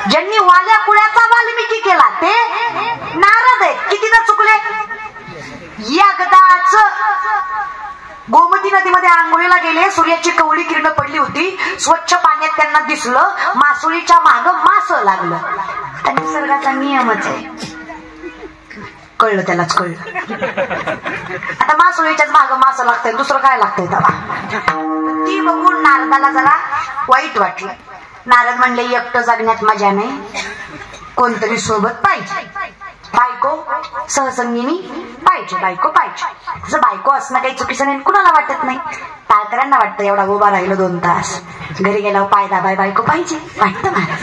ज्यांनी वाल्या कुळ्याचा वाल्मिकी केला ते नारद आहेत. कितीदा चुकले. एकदाच गोमती नदीमध्ये आंघोळीला गेले. सूर्याची कवळी किरण पडली होती. स्वच्छ पाण्यात त्यांना दिसलं मासोळीच्या माग मास लागलं. निसर्गाचा नियमच आहे. कळलं त्यालाच कळलं. आता मासोळीच्याच माग मास लागतंय दुसरं काय लागतंय तेव्हा. ती बघून नारदाला जरा वाईट वाटलं. नारद म्हणले एकटं जगण्यात मजा नाही, कोणतरी सोबत पाहिजे. बायको सहसंगिनी पाहिजे. बायको पाहिजे. तसं बायको असणं काही चुकीचं नाही, कुणाला वाटत नाही. टाळकऱ्यांना वाटतं एवढा उभा राहिलं 2 तास, घरी गेल्यावर पाय दाबाय बायको पाहिजे वाटतं मला.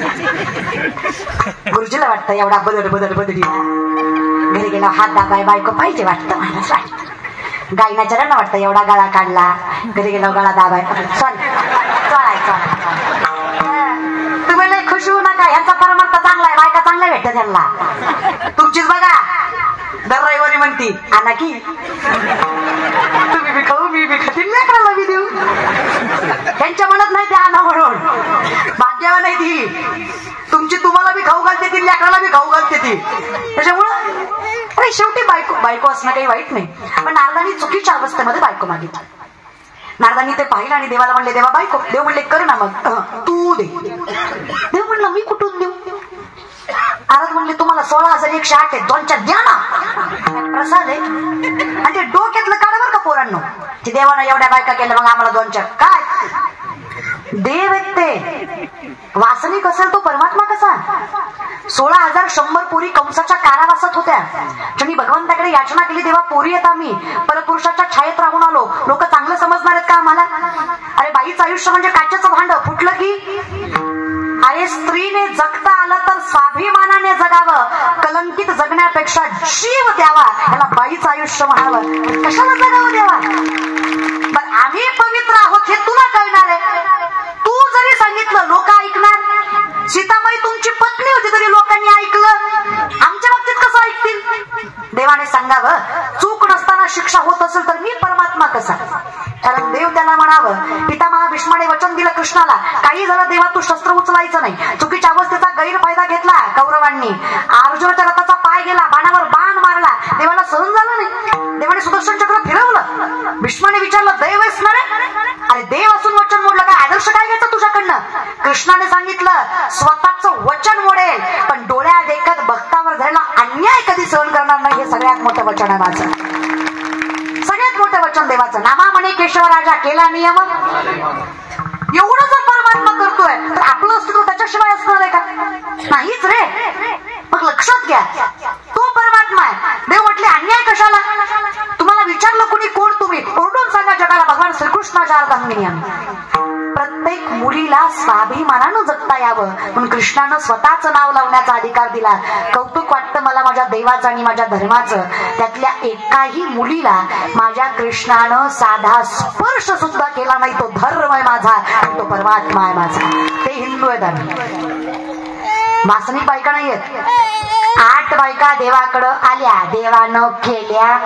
गुरुजीला वाटतं एवढा बदल बदल बदली, घरी गेल्यावर हात दाबाय बायको पाहिजे वाटतं मलाच वाटतं. गायनाचार्यांना वाटतं एवढा गळा काढला, घरी गेल्यावर गळा दाबाय तुम्ही लय खुश होऊ नका. यांचा परमार्थ चांगला आहे, बायका चांगल्या भेटत त्यांना. तुमचीच बघा दर रविवारी म्हणती आणा की तुम्ही बी खाऊ मी बी खातील लेकराला बी देऊ. त्यांच्या म्हणत नाही ते आणा म्हणून. भाग्यवान नाही ती तुमची, तुम्हाला बी खाऊ घालते ती, लेकराला बी खाऊ घालते ती. त्याच्यामुळं अरे शेवटी बायको असणं काही वाईट नाही. पण नारदांनी चुकीच्या अवस्थेमध्ये बायको मागितली. नारदांनी ते पाहिलं आणि देवाला म्हणले देवा बायको. देव म्हणले कर ना मग तू दे. देव म्हणलं मी कुठून देऊ. नारद म्हणले तुम्हाला 16,108 आहेत, 2च्या द्या ना. प्रसाद आहे आणि ते डोक्यातलं काढा बरं का पोरांनो. ते देवानं एवढ्या बायका केल्या मग आम्हाला 2च्या काय. देव आहेत ते. वासनिक असेल तो परमात्मा कसा. 16,100 पोरी कंसाच्या कारावासात होत्या. ज्यांनी भगवंताकडे याचना केली तेव्हा पोरी येत आम्ही परपुरुषाच्या छायेत राहून आलो. लोक चांगलं समजणार आहेत का आम्हाला. अरे बाईचं आयुष्य म्हणजे काचेचं भांड फुटलं की. अरे स्त्रीने जगता आलं तर स्वाभिमानाने जगावं. कलंकित जगण्यापेक्षा जीव द्यावा. याला बाईचं आयुष्य म्हणावं. कशाला जगावं देवा. पण आम्ही पवित्र आहोत हे तुला कळणार आहे. तू जरी सांगितलं लोक ऐकणार. सीताबाई तुमची पत्नी होती तरी लोकांनी ऐकलं. आमच्या बाबतीत कसं ऐकतील. देवाने सांगावं चूक नसताना शिक्षा होत असेल तर मी परमात्मा कसा. कारण देव त्याला म्हणावं. पितामहा भीष्माने वचन दिलं कृष्णाला काही झालं देवा तू शस्त्र उचलायचं नाही. चुकीच्या अवस्थेचा गैरफायदा घेतला कौरवांनी. अर्जुनाच्या रथाचा पाय गेला, बाणावर बाण मारला, देवाला सहन झालं नाही. देवाने सुदर्शन चक्र फिरवलं. भीष्माने विचारलं दैव आहेस ना रे. अरे देव असून वचन मोडलं काय. आदर्श काय घ्यायचं तुझ्याकडनं. कृष्णाने सांगितलं स्वतःच वचन मोडेल पण डोळ्या देखत भक्तावर झालेला अन्याय कधी सहन करणार नाही. हे सगळ्यात मोठं वचन आहे माझं. सगळ्यात मोठं वचन देवाचं. नामा म्हणे केशव राजा केला नियम. एवढं जर परमात्मा करतोय तर आपलं अस्तित्व त्याच्याशिवाय असणार आहे का. नाहीच रे. मग लक्षात घ्या तो परमात्मा आहे. देव म्हटले अन्याय कशाला. तुम्हाला विचारलं कुणी कोण तुम्ही ओरडून सांगा जगाला भगवान श्रीकृष्णाच्या अर्धांगिनी आम्ही. प्रत्येक मुलीला स्वाभिमानानं जगता यावं म्हणून कृष्णानं स्वतःच नाव लावण्याचा अधिकार दिला. कौतुक वाटतं मला माझ्या देवाचं आणि माझ्या धर्माचं. त्यातल्या एकाही मुलीला माझ्या कृष्णानं साधा स्पर्श सुद्धा केला नाही. तो धर्म आहे माझा, तो परमात्मा आहे माझा. ते हिंदू आहेत आम्ही. वासनिक बायका नाहीयेत. 8 बायका देवाकडं आल्या, देवानं केल्या.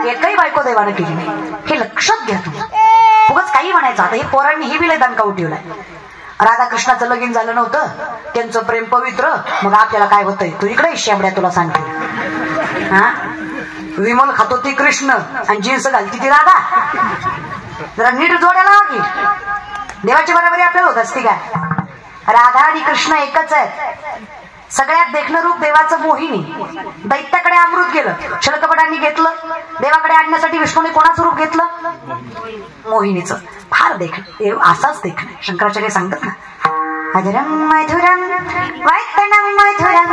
एकही बायको देवानं केली नाही. हे लक्षात घ्या तुम्ही. उगाच काही म्हणायचं. आता हे पोरांनी हे विले दणका उठवलाय. राधा कृष्णाचं लगीन झालं नव्हतं, त्यांचं प्रेम पवित्र. मग आपल्याला काय होतंय. तू इकडे शेंबड्या तुला सांगते. हा विमल खातो ती कृष्ण आणि जीन्स घालती ती राधा. जरा नीट जोड्याला लावा की. देवाची बरोबरी आपल्याला होत असती काय. राधा आणि कृष्ण एकच आहेत. सगळ्यात देखणं रूप देवाचं मोहिनी. दैत्याकडे अमृत गेलं, शलकपटांनी घेतलं. देवाकडे आणण्यासाठी विष्णूने कोणाचं रूप घेतलं. मोहिनीचं. फार देखणं असाच देखणं. शंकराचार्य सांगतात ना मधुरम मधुरम वैतनम मधुरम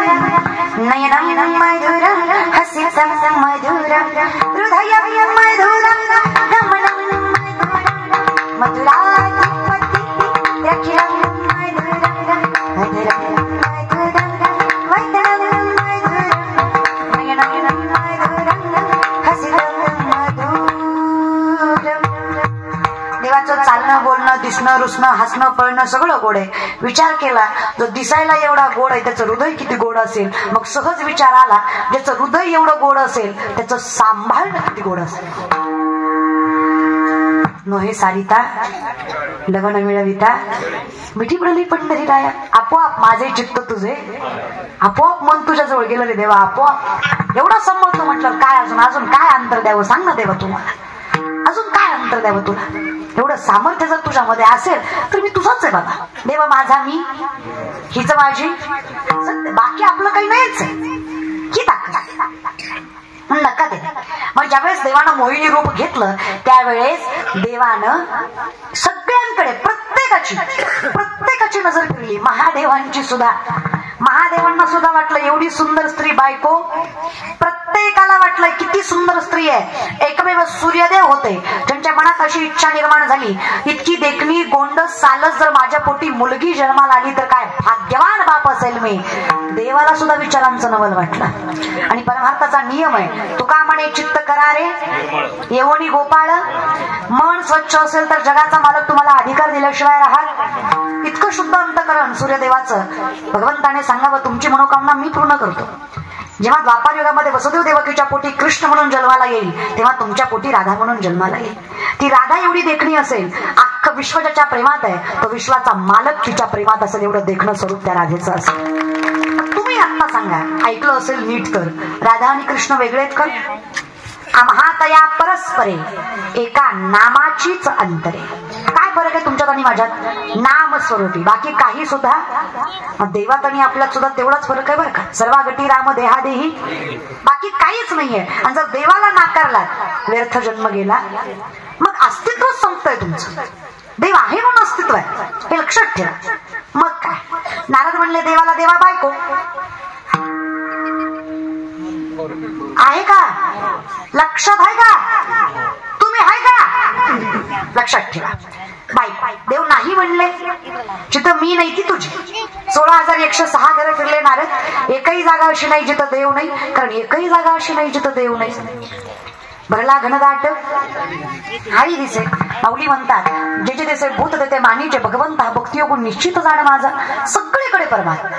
नयनम मधुरम हसितं मधुरम हृदयं मधुरम गमनं मधुरम मधुराधिपति अखिलं मधुरम मधुरम चालणं बोलणं दिसणं रुसणं हसणं पळणं सगळं गोड आहे. विचार केला जो दिसायला एवढा गोड आहे त्याचं हृदय किती गोड असेल. मग सहज विचार आला ज्याचं हृदय एवढं गोड असेल त्याचं सांभाळणं किती गोड असेल. नोहे सारिता लग्न मिळविता मिठी पडली पंढरी राया. आपोआप माझे चित्त तुझे, आपोआप मन तुझ्या जवळ गेलं रे देवा. आपोआप एवढा संभवतो म्हटलं काय अजून अजून काय अंतर द्यावं सांग ना देवा तुम्हाला, अजून काय अंतर द्यावं तुला. एवढं सामर्थ्य जर तुझ्यामध्ये असेल तर मी तुझाच आहे बाबा. देवा माझा मी, हीच माझी, बाकी आपलं काही नाहीच ही ताकद नका दे. मग ज्यावेळेस देवानं मोहिनी रूप घेतलं त्यावेळेस देवानं सगळ्यांकडे प्रत्येकाची नजर फिरली. महादेवांची सुद्धा, महादेवांना सुद्धा वाटलं एवढी सुंदर स्त्री बायको, प्रत्येकाला वाटलं किती सुंदर स्त्री आहे. एकमेव सूर्यदेव होते त्यांच्या मनात अशी इच्छा निर्माण झाली, इतकी देखणी गोंडस सालस जर माझ्या पोटी मुलगी जन्माला आली तर काय भाग्यवान बाप असेल मी. देवाला सुद्धा विचारांचं नवल वाटलं. आणि परमार्थाचा नियम आहे, तुका म्हणे चित्त करा रे येवणी गोपाळ. मन स्वच्छ असेल तर जगाचा मालक तुम्हाला अधिकार दिल्याशिवाय राहाल. इतकं शुद्ध अंतकरण सूर्यदेवाचं. भगवंताने सांगावं तुमची मनोकामना मी पूर्ण करतो. जेव्हा द्वापार युगामध्ये वसुदेव देवकीच्या पोटी कृष्ण म्हणून जन्माला येईल तेव्हा तुमच्या पोटी राधा म्हणून जन्माला येईल. ती राधा एवढी देखणी असेल, अख्खं विश्व ज्याच्या प्रेमात आहे तो विश्वाचा मालक तिच्या प्रेमात असेल एवढं देखणं स्वरूप त्या राधेचं असेल. तुम्ही आता सांगा, ऐकलं असेल नीट तर, राधा आणि कृष्ण वेगळे आहेत का? आम्हातया परस्परे एका नामाचीच अंतरे. काय फरक आहे तुमच्यात आणि माझ्यात? नाम स्वरूपी, बाकी काही सुद्धा. देवात आणि आपल्यात सुद्धा तेवढाच फरक आहे बरं का. सर्वागती राम देहादेही, बाकी काहीच नाहीये. आणि जर देवाला नाकारला व्यर्थ जन्म गेला, मग अस्तित्व संपतंय तुमचं. देव आहे म्हणून अस्तित्व आहे हे लक्षात ठेवा. मग काय नारद म्हणले देवाला देवा बायको आहे का? लक्षात आहे का? तुम्ही आहे का? लक्षात ठेवा. बायको देव नाही म्हणले, जिथं मी नाही ती तुझी. 16,106 घरं फिरले नारद, एकही जागा अशी नाही जिथं देव नाही. कारण एकही जागा अशी नाही जिथं देव नाही. भरला घनदाट हाही दिसे. माऊली म्हणतात जे जे दिसे भूत देते मानीचे भगवंता, भक्ती योग निश्चित जाण माझा. सगळीकडे परमात्मा.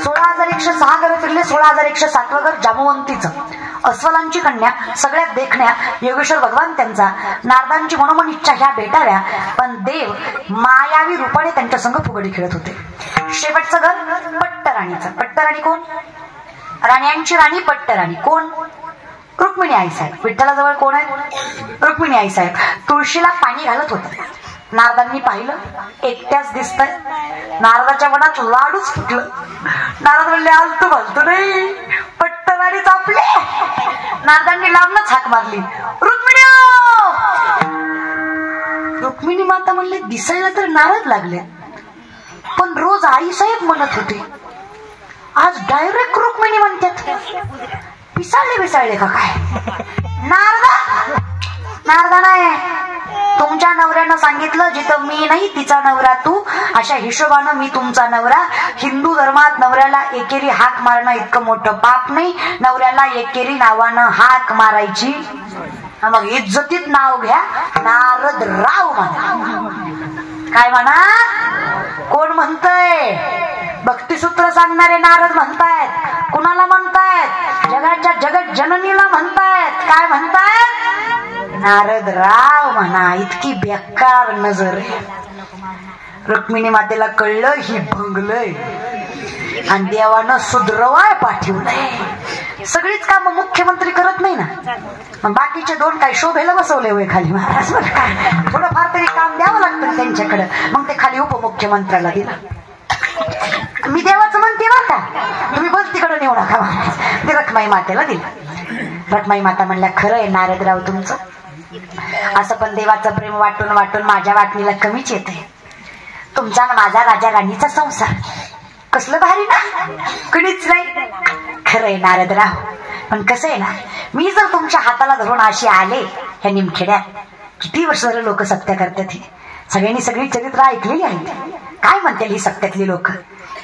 16,106 घरं फिरले. 16,107 घर जामवंतीचं, अस्वलांची कन्या, सगळ्यात देखण्या योगेश्वर भगवान त्यांचा. नारदांची मनोमन इच्छा ह्या भेटाव्या, पण देव मायावी रूपाने त्यांच्या संग फुगडी खेळत होते. शेवटचं घर पट्टराणीचं. पट्टराणी कोण? राण्यांची राणी पट्टराणी. कोण? रुक्मिणी आईसाहेब. विठ्ठलाजवळ कोण आहे? रुक्मिणी आईसाहेब. तुळशीला पाणी घालत होत. नारदांनी पाहिलं एकट्याच दिसतंय. नारदाच्या मनात लाडूच फुटलं. नारद म्हणले आलतो भलतो नाही, पट्टराणीच आपले. नारदांनी लांबनच हाक मारली, रुक्मिणी. रुक्मिणी माता म्हणले दिसायला तर नारद लागले, पण रोज आईसाहेब म्हणत होते, आज डायरेक्ट रुक्मिणी म्हणतात. पिसाळले का काय? नारदा नाही, तुमच्या नवऱ्यानं सांगितलं जिथं मी नाही तिचा नवरा तू. अशा हिशोबानं मी तुमचा नवरा. हिंदू धर्मात नवऱ्याला एकेरी हाक मारणं इतकं मोठं पाप नाही. नवऱ्याला एकेरी नावानं हाक मारायची. मग इज्जतीत नाव घ्या, नारद राव म्हणा. काय म्हणा? कोण म्हणतंय? भक्तिसूत्र सांगणारे नारद म्हणतायत. कुणाला म्हणतायत? जगाच्या जगत जननीला म्हणतायत. काय म्हणतायत? नारद राव म्हणा. इतकी बेकार नजर आहे. रुक्मिणी मातेला कळलं ही भंगलय आणि देवानं सुधरवाय पाठवलंय. सगळीच काम मुख्यमंत्री करत नाही ना, मग बाकीचे दोन काय शोभेला बसवले होय खाली महाराज. बरं काय थोडंफार तरी काम द्यावं लागतं त्यांच्याकडे. मग ते खाली उपमुख्यमंत्र्याला दिलं. मी देवाचं म्हणते बरं का, तुम्ही बस तिकडे नेऊ नका महाराज. ते रखमाई मातेला दिलं. रखमाई माता म्हणल्या खरं आहे नारदराव तुमचं. असं पण देवाचं प्रेम वाटून वाटून माझ्या वाटणीला कमीच येते. तुमचा ना माझा राजा राणीचा संसार कसलं भारी ना, कुणीच नाही. खरंय नारदराव, पण कसं आहे ना, मी जर तुमच्या हाताला धरून अशी आले ह्या निमखेड्यात, किती वर्ष झालं लोक सत्य करतात. सगळ्यांनी सगळी चरित्र ऐकलेली आहेत. काय म्हणतील ही सत्यातली लोक?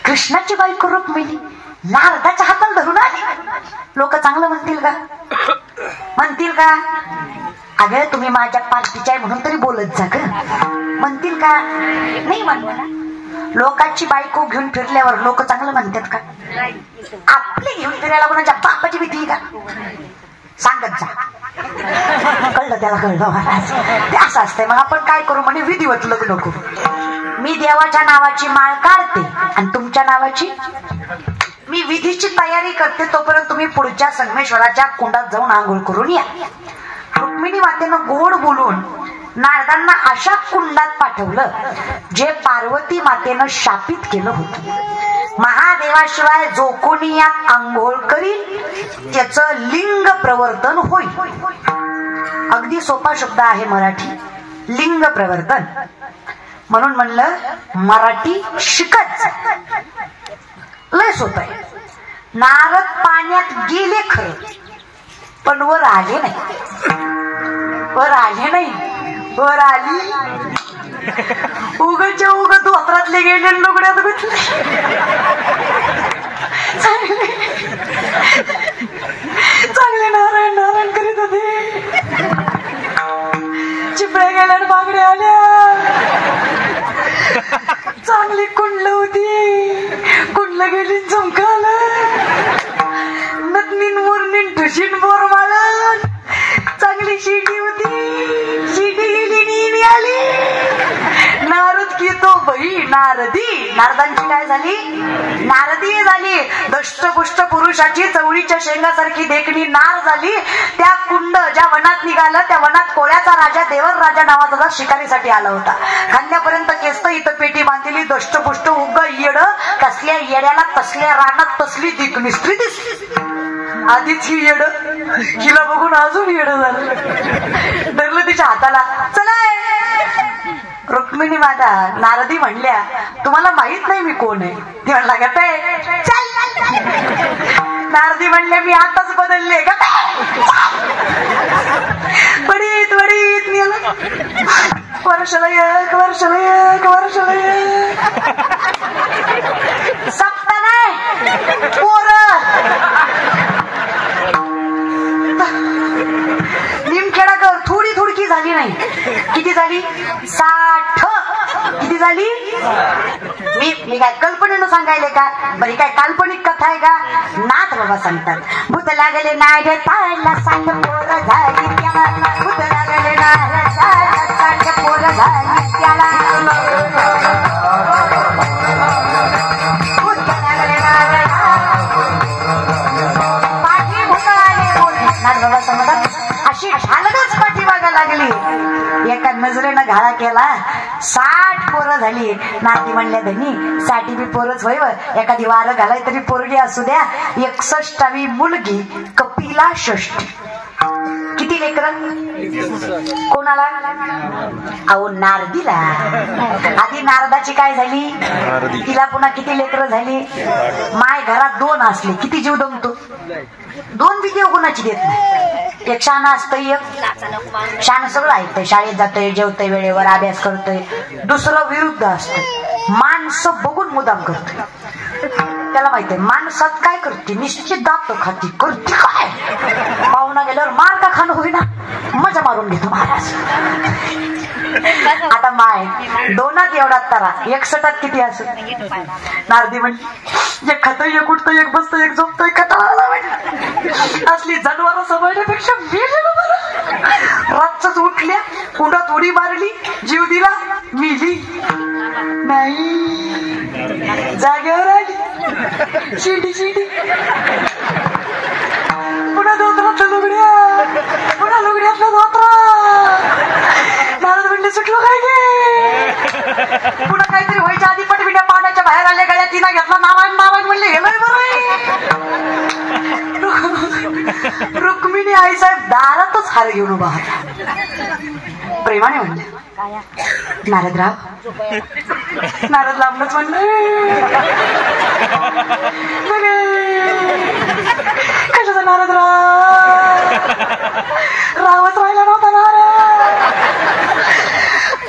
कृष्णाची बायको रुक्मिणी नारदाच्या हाताला धरून आली. लोक चांगलं म्हणतील का? म्हणतील का? अगं तुम्ही माझ्या पार्टीच्या आहे म्हणून तरी बोलत जा ग, म्हणतील का? नाही म्हणणार. लोकांची बायको घेऊन फिरल्यावर लोक चांगलं म्हणतात का? आपली घेऊन फिरायला कोणाच्या बापाची भीती का? सांगत जा. कळलं त्याला, कळलं महाराज. ते असं असतंय. मग आपण काय करू म्हणे, विधिवत लग्न करू. मी देवाच्या नावाची माळ काढते आणि तुमच्या नावाची मी विधीची तयारी करते. तोपर्यंत तुम्ही पुढच्या संगमेश्वराच्या कुंडात जाऊन आंघोळ करून या. रुक्मिणी मातेनं गोड बोलून नारदांना अशा कुंडात पाठवलं जे पार्वती मातेनं शापित केलं होतं. महादेवाशिवाय जो कोणी यात आंघोळ करील त्याचं लिंग प्रवर्तन होईल. अगदी सोपा शब्द आहे मराठी, लिंग प्रवर्तन. म्हणून म्हणलं मराठी शिकत, लय सोपं आहे. नारद पाण्यात गेले खरं, पण वर आले नाही. वर आले नाही, वर आली उगच्या उग धोत्रातले गेले, लुगड्यात गुंतले. चांगले नारायण नारायण करीत होते. चिपळ्या गेल्या, बागड्या आल्या. चांगली कुंडलं होती, कुंडलं गेली चमकाला. नतनीन मुरनीन ठुशीन बोर माळन. चांगली शिडी होती, शिडी गेली नीनी आली. नारद की तो बाई नारदी. नारदांची काय झाली, नारदी झाली. दष्टपुष्ट पुरुषाची चवळीच्या शेंगासारखी देखणी नार झाली. त्या कुंड ज्या वनात निघालं, त्या वनात कोळ्याचा राजा देवर राजा नावाचा शिकारीसाठी आला होता. खांद्यापर्यंत केसत, इथं पेटी बांधलेली, दष्टपुष्ट उग येड. कसल्या येड्याला तसल्या रानात तसली देखणी स्त्री दिसली. आधीच ही येड, हिला बघून अजून येड झालं. धरलं तिच्या हाताला. चला रुक्मिणी माता. नारदी म्हणल्या तुम्हाला माहित नाही मी कोण आहे. ती म्हणला का चल. नारदी म्हणले मी आताच बदलले का. बडीत बडीत नेलं. वर्षाला एक, वर्षाला एक, वर्षाला एक. सप्ता नाही पोर. निमखेडाकर थोडी थोडकी झाली नाही. किती झाली, 60. किती झाली. मी काय कल्पनेनं सांगायले का, बरी काय काल्पनिक कथा आहे का. नाथ बाबा सांगतात, भूत लागले नाही तायला 60 पोरं झाली त्याला. भूत लागले नाही 60 पोरं झाली त्याला. भूत लागले नाही पाठी भुकाले. नाथ बाबा सांगतात अशी ढालच पाठीमागा लागली. एका नजरेनं घाळा केला. 60 पोरं झाली. नाती म्हणल्या धनी 60 बी पोरच होय, एखादी वारं घालाय तरी पोरगी असू द्या. 61वी मुलगी कपिला षष्ठी. किती लेकरं कोणाला, अहो नारदीला. आधी नारदाची काय झाली, तिला पुन्हा किती लेकरं झाली. माय घरात 2 असले किती जीव दमतो. 2 बी देव कोणाची देत नाही. एक शान असतंय, एक शान सगळं ऐकतंय, शाळेत जातोय, जेवतोय वेळेवर, अभ्यास करतोय. दुसरं विरुद्ध असतं, माणसं बघून मुदाम करतोय. त्याला माहितीये माणसात काय करते, निश्चित दात खाती करते काय. पाहुणा गेल्यावर मार का खाणं होईना, मजा मारून घेतो महाराज. आता माय 2त एवढा तारा, 61त किती असत. नारदी म्हणजे एक खातं, एक उठतं, एक बसतं, एक झोपतोय. कटाळा असली जनावर समजण्यापेक्षा रातच उठल्या, कुंडात उडी मारली, जीव दिला, मिली नाही, जागेवर आली. शिडी शिडी पुन्हा धोत्रातलं लुगड्या, पुन्हा लुगड्यातलं धोत्रा. नारद म्हणले सुटलो काय गे. पुन्हा काहीतरी व्हायच्या आधी पटबिड्या पाण्याच्या बाहेर आल्या. गळ्या तिला घेतला. नारायण नारायण म्हणले हे लय बरं. रुक्मिणी आईसाहेब दारातच हार घेऊन उभा होता. प्रेमाने म्हणले नारदराव. नारद लांबच म्हणलं कशाचा नारदराव. रावच राहिला नव्हता नारद.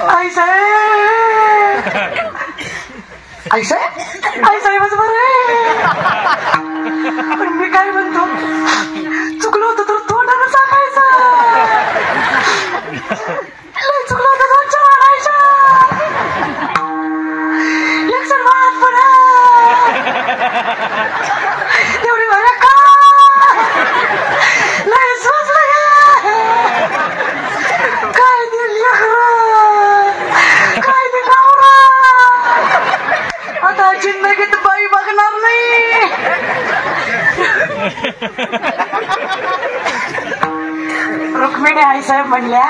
आईसाहेब, आईसाहेब, आईसाहेबच बरं. पण मी काय म्हणतो, चुकलो होतं तर तोंडानं सांगायचं. लय चुकलो होतं दोनच्या वाढायच्या. एकसर वाद पडा तेवढी बरं का. लय सोचलं. रुक्मिणी आई साहेब म्हणल्या